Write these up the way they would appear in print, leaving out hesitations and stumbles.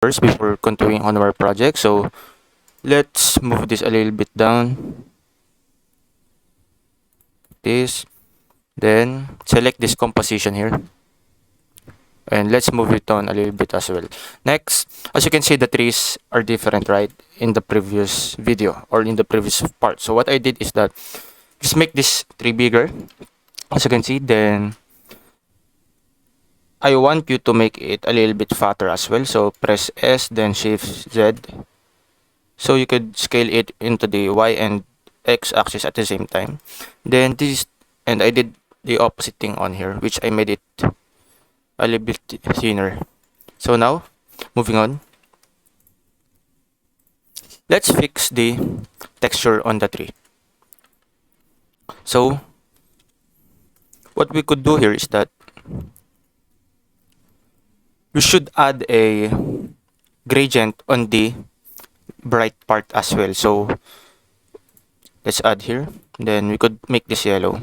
first before continuing on our project. So let's move this a little bit down. This. Then select this composition here. And let's move it on a little bit as well. Next, as you can see, the trees are different, right? In the previous video or in the previous part. So what I did is that just make this tree bigger. As you can see, then I want you to make it a little bit fatter as well. So press S, then Shift Z. So you could scale it into the Y and X axis at the same time. Then this, and I did the opposite thing on here, which I made it a little bit thinner. So now, moving on. Let's fix the texture on the tree. So, what we could do here is that we should add a gradient on the bright part as well. So, let's add here. Then we could make this yellow.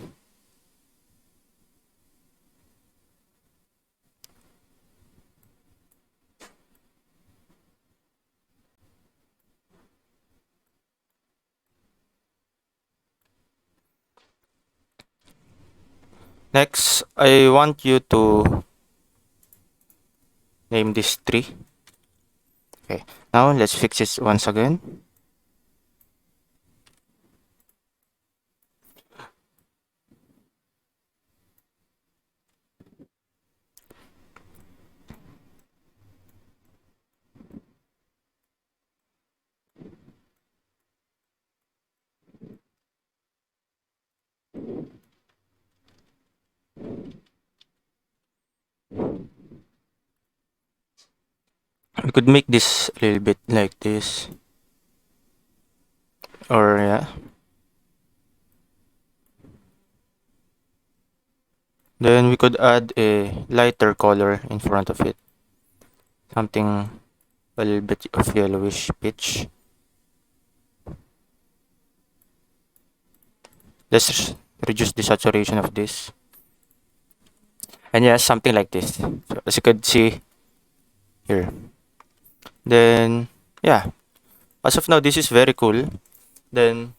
Next, I want you to name this tree. Okay, now let's fix it once again. We could make this a little bit like this. Or yeah. Then we could add a lighter color in front of it. Something a little bit of yellowish pitch. Let's reduce the saturation of this. And yes, something like this. So as you could see here. Then, yeah. As of now, this is very cool. Then,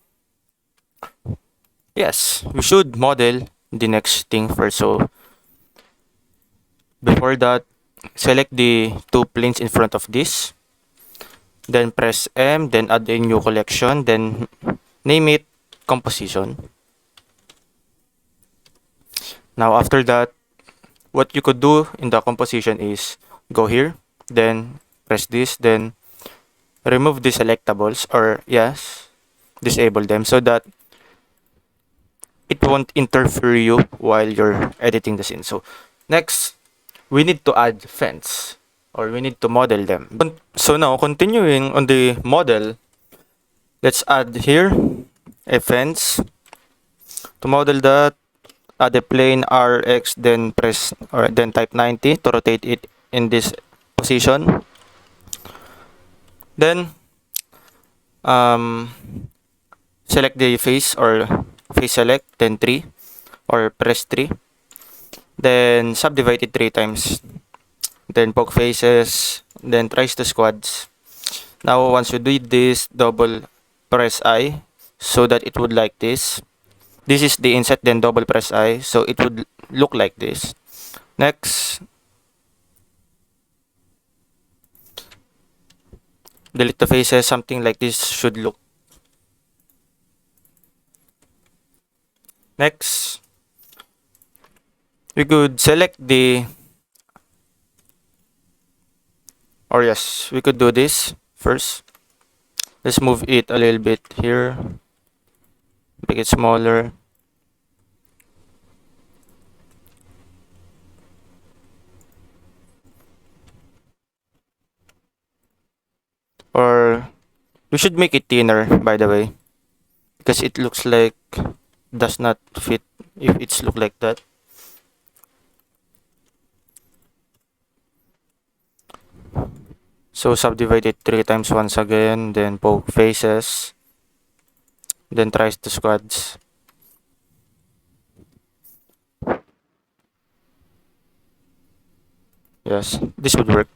yes, we should model the next thing first. So, before that, select the two planes in front of this. Then press M, then add a new collection. Then name it composition. Now, after that, what you could do in the composition is go here, then press this, then remove the selectables, or yes, disable them so that it won't interfere you while you're editing the scene. So next, we need to add fence, or we need to model them. So now, continuing on the model, let's add here a fence. To model that, add a plane RX, then press or then type 90 to rotate it in this position. Then select the face or face select, then 3 or press 3. Then subdivide it 3 times. Then poke faces, then trace the squads. Now once you do this, double press I so that it would like this. This is the inset, then double press I so it would look like this. Next, delete the faces, something like this should look. Next, we could select the, or yes, we could do this first. Let's move it a little bit here, make it smaller. Or we should make it thinner, by the way, because it looks like does not fit if it's look like that. So subdivide it 3 times once again, then poke faces, then trace the squads. Yes, this would work.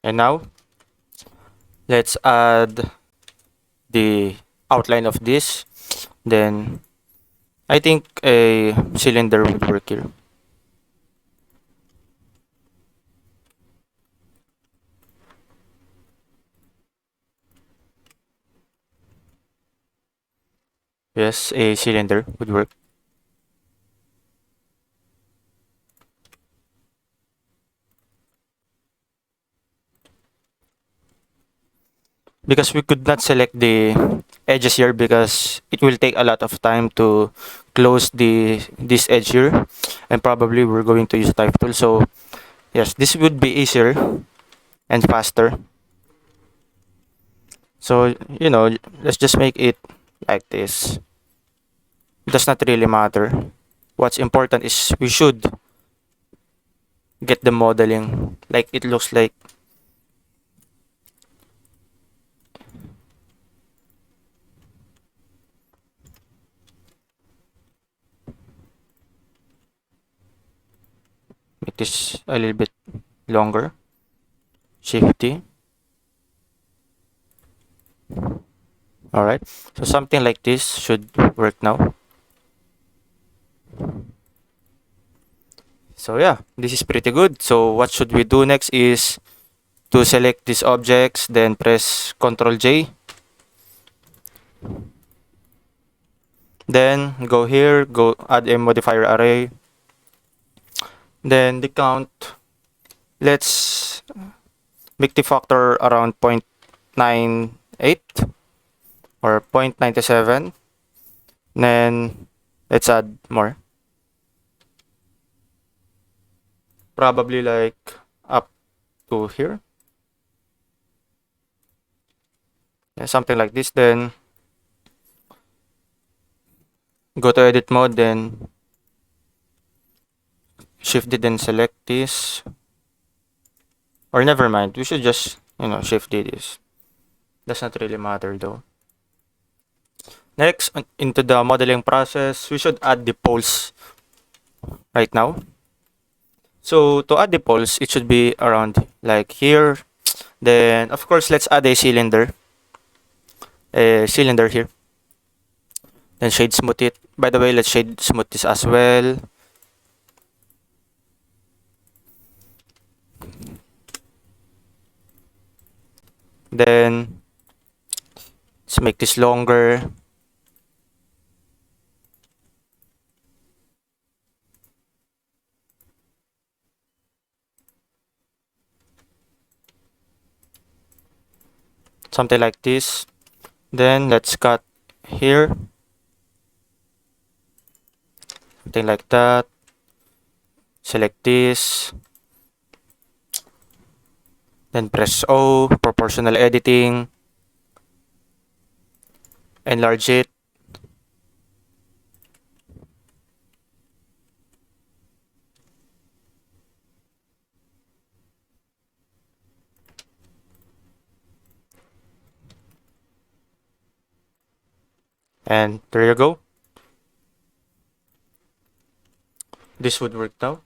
And now, let's add the outline of this. Then, I think a cylinder would work here. Yes, a cylinder would work. Because we could not select the edges here because it will take a lot of time to close this edge here, and probably we're going to use type tool. So yes, this would be easier and faster. So let's just make it like this. It does not really matter. What's important is we should get the modeling like it looks like. Make this a little bit longer. Shifty. Alright, so something like this should work now. So yeah, this is pretty good. So what should we do next is to select these objects, then press Ctrl J. Then go here, go add a modifier array. Then the count, let's make the factor around 0.98 or 0.97. Then let's add more. Probably like up to here. Yeah, something like this. Then go to edit mode, then shift it, then select this. Or never mind, we should just shift this. Does not really matter though. Next, into the modeling process, we should add the poles right now. So to add the poles, it should be around like here. Then of course, let's add a cylinder. A cylinder here. Then shade smooth it. By the way, let's shade smooth this as well. Then let's make this longer. Something like this. Then let's cut here. Something like that. Select this. Then press O, proportional editing. Enlarge it. And there you go. This would work now.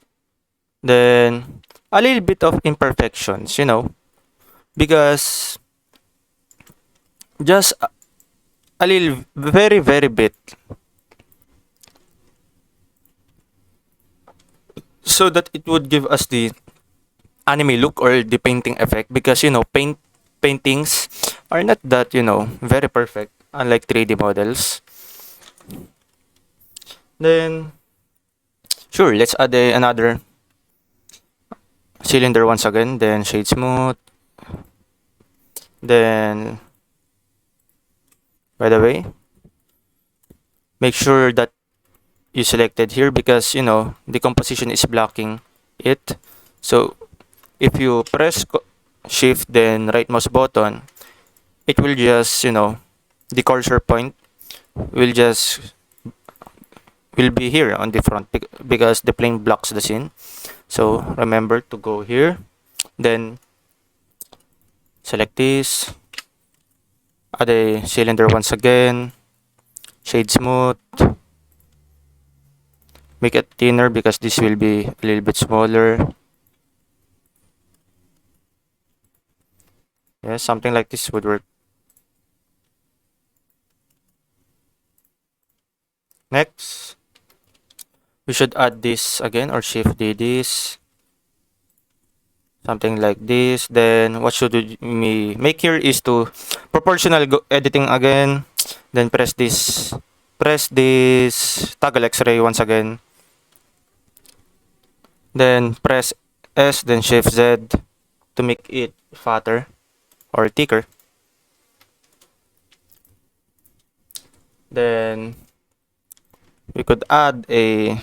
Then a little bit of imperfections, because just a little, very, very bit. So that it would give us the anime look or the painting effect, because paintings are not that very perfect, unlike 3D models. Then sure, let's add another cylinder once again. Then shade smooth. Then by the way, make sure that you selected here, because the composition is blocking it. So if you press shift then right mouse button, it will just the cursor point will be here on the front, because the plane blocks the scene. So remember to go here, then select this, add a cylinder once again, shade smooth, make it thinner because this will be a little bit smaller. Yes, something like this would work. Next, we should add this again, or shift D this. Something like this. Then what should we make here is to proportional editing again. Then press this toggle X-ray once again. Then press S, then shift Z to make it fatter or thicker. Then we could add a,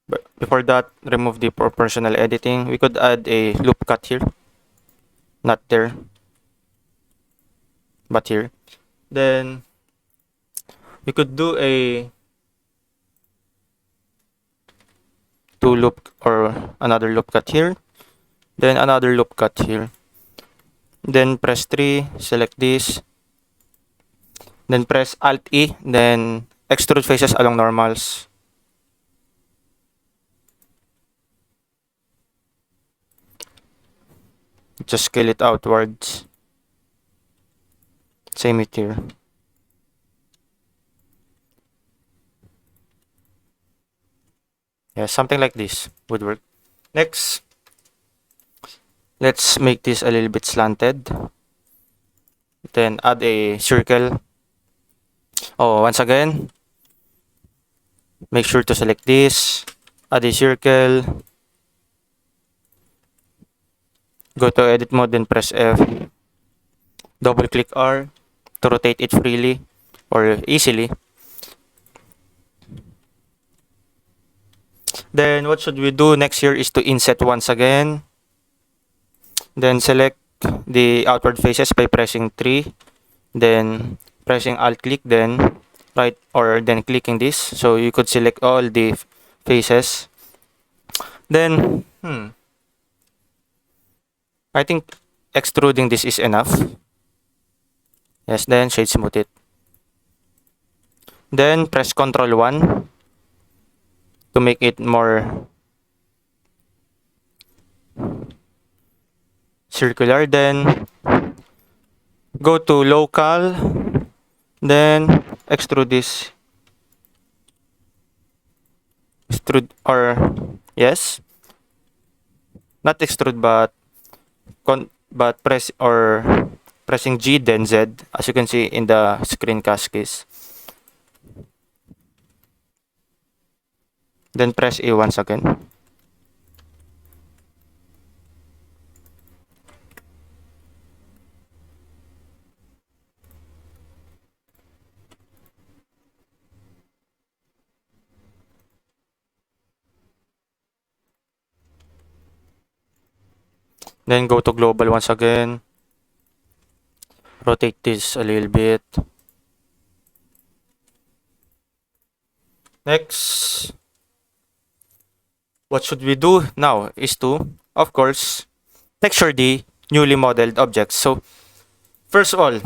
but before that, remove the proportional editing. We could add a loop cut here. Not there, but here. Then we could do a two loop or another loop cut here. Then another loop cut here. Then press 3, select this. Then press Alt E, then extrude faces along normals. Just scale it outwards. Same it here. Yeah, something like this would work. Next, let's make this a little bit slanted. Then add a circle. Oh, once again, make sure to select this. Add a circle. Go to edit mode, then press F. Double click R to rotate it freely or easily. Then what should we do next here is to inset once again. Then select the outward faces by pressing 3. Then pressing Alt click, then right, or then clicking this. So you could select all the faces. Then I think extruding this is enough. Yes, then shade smooth it. Then press Ctrl 1 to make it more circular. Then go to local, then extrude this. Extrude, or yes, not extrude, but press or pressing G then Z, as you can see in the screencast case. Then press A once again. Then go to global once again. Rotate this a little bit. Next, what should we do now is to, of course, texture the newly modeled objects. So, first of all,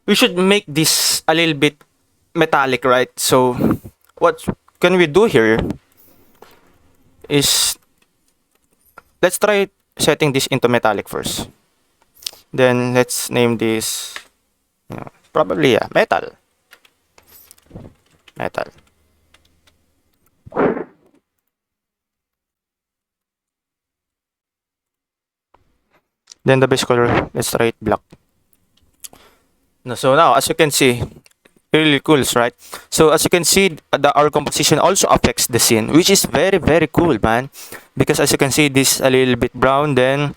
we should make this a little bit metallic, right? So, what can we do here is, let's try setting this into metallic first. Then let's name this, probably metal. Metal. Then the base color, let's try it black. So now, as you can see, really cool, right? So as you can see, our composition also affects the scene, which is very, very cool, man. Because as you can see, this a little bit brown, then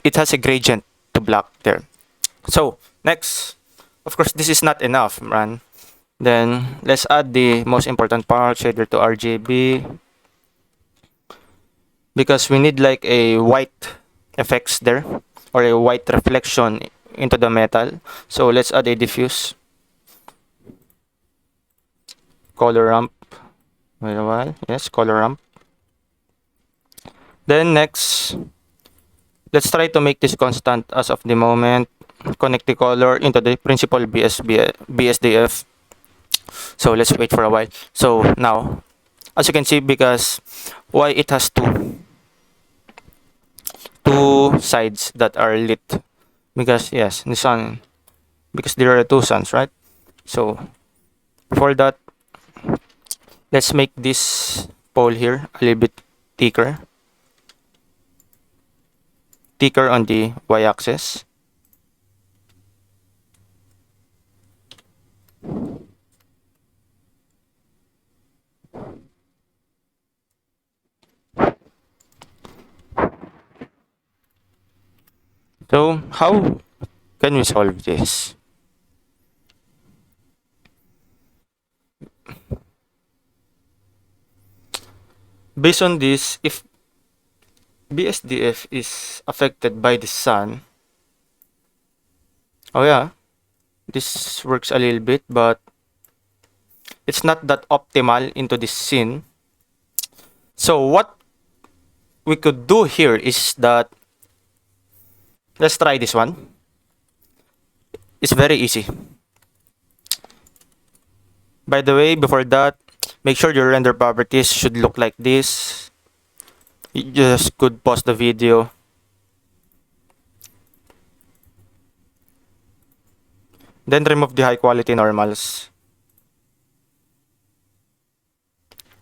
it has a gradient to black there. So next, of course, this is not enough, man. Then let's add the most important part, shader to RGB, because we need like a white effects there, or a white reflection into the metal. So let's add a diffuse color ramp. Wait a while. Yes, color ramp. Then next, let's try to make this constant as of the moment. Connect the color into the principal BSDF. So let's wait for a while. So now, as you can see, because why it has two. two sides that are lit, because yes, the sun, because there are two suns, right? So for that, let's make this pole here a little bit thicker, on the y-axis. So how can we solve this? Based on this, if BSDF is affected by the sun, oh yeah, this works a little bit, but it's not that optimal into this scene. So what we could do here is that, let's try this one. It's very easy. By the way, before that, make sure your render properties should look like this. You just could pause the video. Then remove the high quality normals.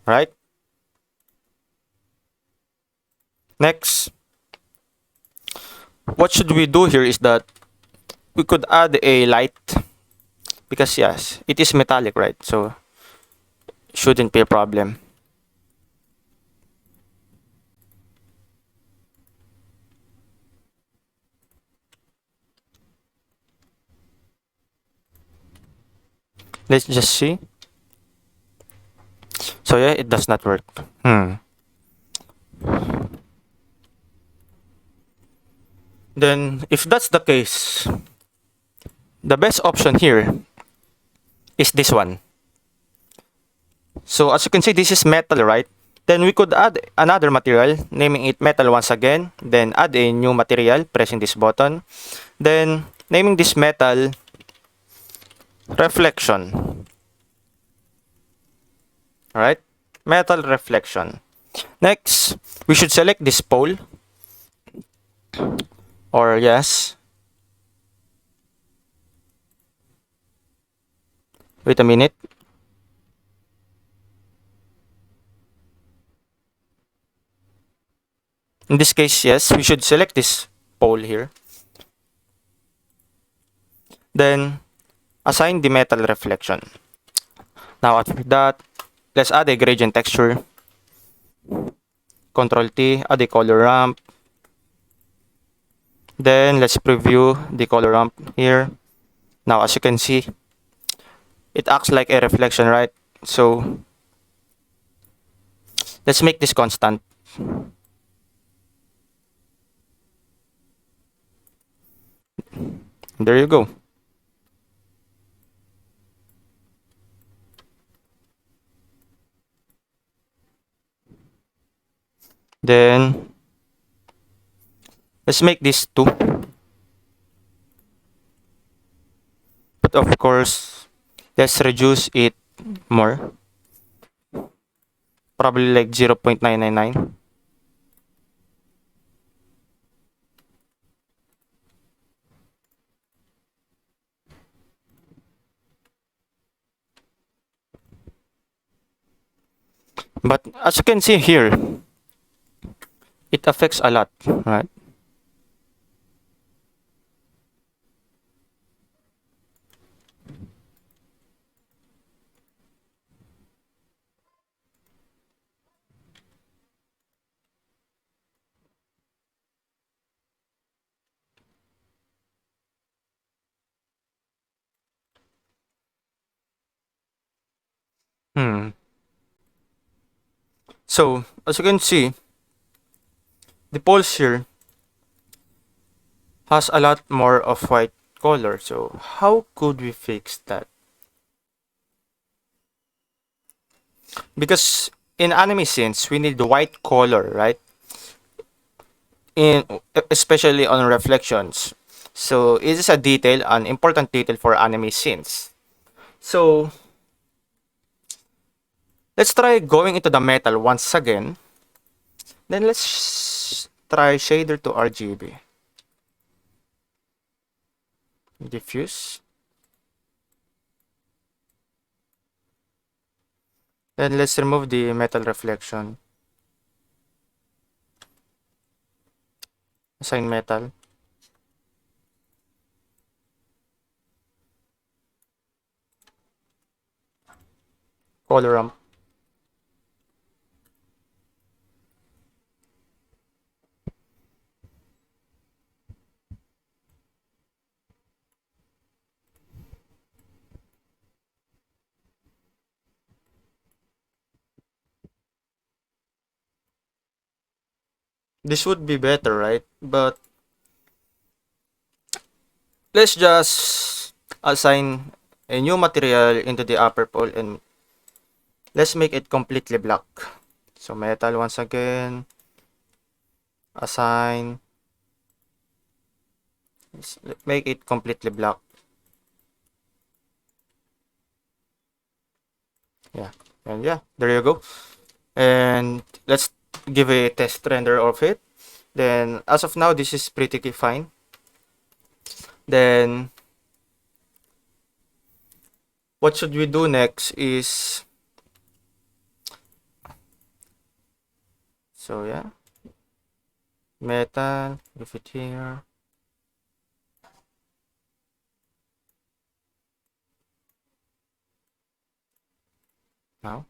Right? Next, what should we do here is that we could add a light, because yes, it is metallic, right? So shouldn't be a problem. Let's just see. So yeah, it does not work. Then if that's the case, the best option here is this one. So as you can see, this is metal, right? Then we could add another material, naming it metal once again. Then add a new material, pressing this button. Then naming this metal reflection. Alright? Metal reflection. Next, we should select this pole. Or yes. Wait a minute. In this case, yes, we should select this pole here. Then assign the metal reflection. Now after that, let's add a gradient texture. Control T, add a color ramp. Then let's preview the color ramp here. Now as you can see, it acts like a reflection, right? So let's make this constant. There you go. Then let's make this 2. But of course, let's reduce it more. Probably like 0.999. But as you can see here, it affects a lot, right? So as you can see, the pulse here has a lot more of white color. So how could we fix that? Because in anime scenes, we need the white color, right? In especially on reflections. So it is a detail, an important detail for anime scenes. So let's try going into the metal once again. Then let's try shader to RGB. Diffuse. Then let's remove the metal reflection. Assign metal. Color ramp. This would be better, right? But let's just assign a new material into the upper pole and let's make it completely black. So metal once again. Assign. Let's make it completely black. Yeah. And yeah, there you go. And let's give a test render of it. Then as of now, this is pretty fine. Then what should we do next is, so yeah, metal, give it here. Now,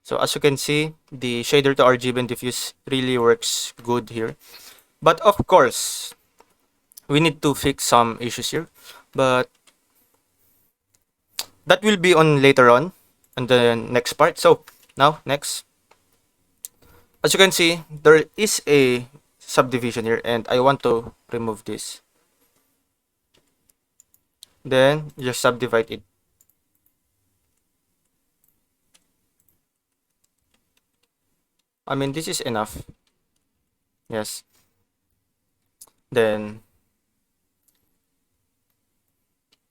so as you can see, the shader to RGB and diffuse really works good here. But of course, we need to fix some issues here. But that will be on later on the next part. So now, next. As you can see, there is a subdivision here and I want to remove this. Then just subdivide it. I mean, this is enough. Yes. Then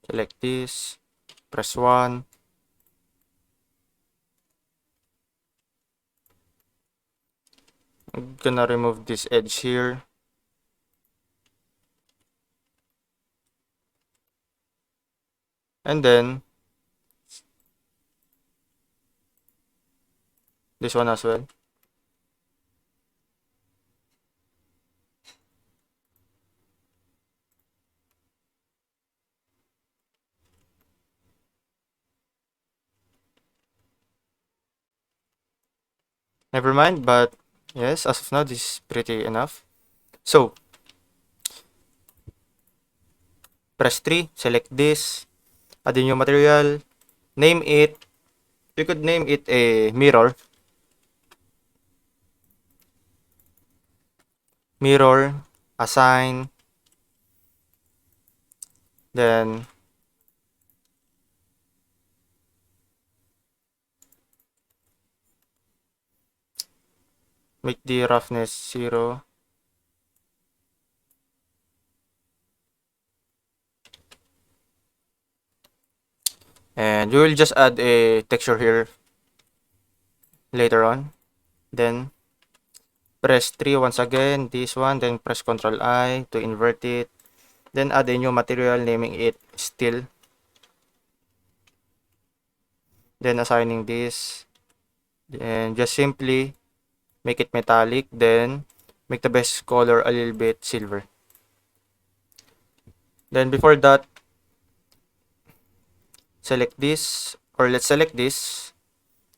select this, press 1. I'm gonna remove this edge here. And then this one as well. Never mind, but yes, as of now, this is pretty enough. So, press 3, select this, add a new material, name it, you could name it a mirror. Mirror, assign, then make the roughness 0. And we will just add a texture here later on. Then press 3 once again, this one, then press Ctrl I to invert it. Then add a new material, naming it steel. Then assigning this. And just simply make it metallic. Then make the base color a little bit silver. Then before that, select this, or let's select this.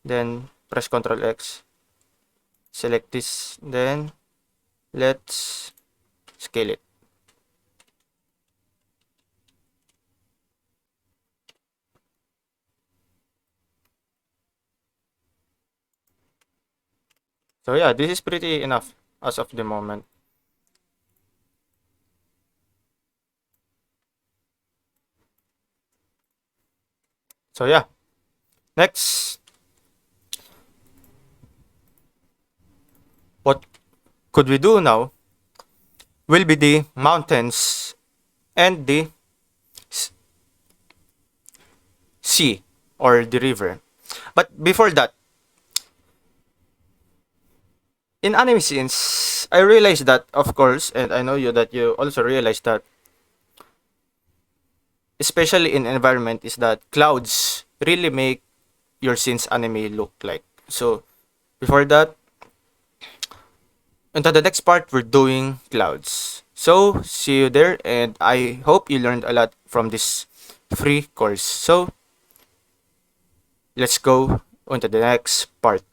Then press Ctrl X. Select this. Then let's scale it. So yeah, this is pretty enough as of the moment. So yeah, next, what could we do now will be the mountains and the sea or the river. But before that, in anime scenes, I realized that, of course, and I know you that you also realize that, especially in environment, is that clouds really make your scenes anime look like. So before that, into the next part, we're doing clouds. So see you there, and I hope you learned a lot from this free course. So let's go on to the next part.